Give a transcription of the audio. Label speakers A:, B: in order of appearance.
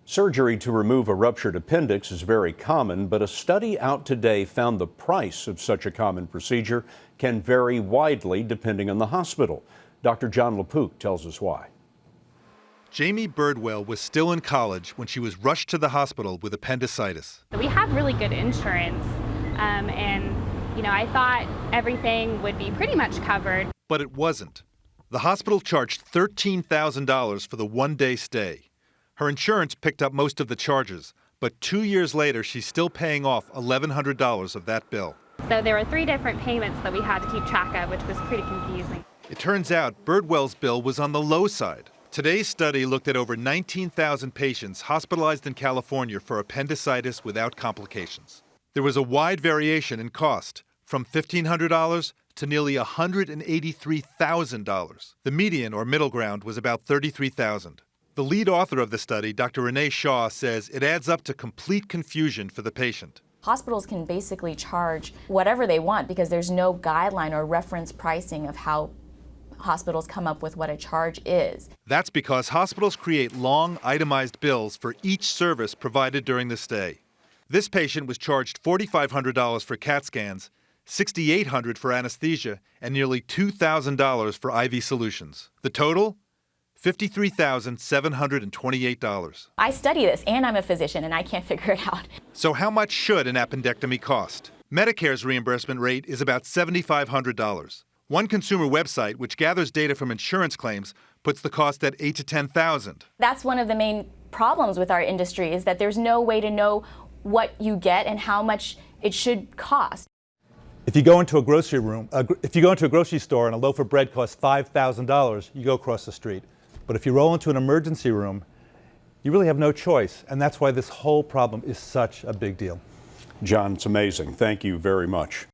A: Surgery to remove a ruptured appendix is very common, but a study out today found the price of such a common procedure can vary widely depending on the hospital. Dr. Jon LaPook tells us why.
B: Jamie Birdwell was still in college when she was rushed to the hospital with appendicitis.
C: We have really good insurance, and I thought everything would be pretty much covered.
B: But it wasn't. The hospital charged $13,000 for the one-day stay. Her insurance picked up most of the charges, but 2 years later, she's still paying off $1,100 of that bill.
C: So there were 3 different payments that we had to keep track of, which was pretty confusing.
B: It turns out Birdwell's bill was on the low side. Today's study looked at over 19,000 patients hospitalized in California for appendicitis without complications. There was a wide variation in cost, from $1,500 to nearly $183,000. The median, or middle ground, was about $33,000. The lead author of the study, Dr. Renee Shaw, says it adds up to complete confusion for the patient.
D: Hospitals can basically charge whatever they want because there's no guideline or reference pricing of how hospitals come up with what a charge is.
B: That's because hospitals create long, itemized bills for each service provided during the stay. This patient was charged $4,500 for CAT scans, $6,800 for anesthesia, and nearly $2,000 for IV solutions. The total? $53,728.
D: I study this, and I'm a physician, and I can't figure it out.
B: So how much should an appendectomy cost? Medicare's reimbursement rate is about $7,500. One consumer website, which gathers data from insurance claims, puts the cost at $8,000 to $10,000.
D: That's one of the main problems with our industry, is that there's no way to know what you get and how much it should cost.
E: If you go into a grocery store and a loaf of bread costs $5,000, you go across the street. But if you roll into an emergency room, you really have no choice, and that's why this whole problem is such a big deal.
A: John, it's amazing. Thank you very much.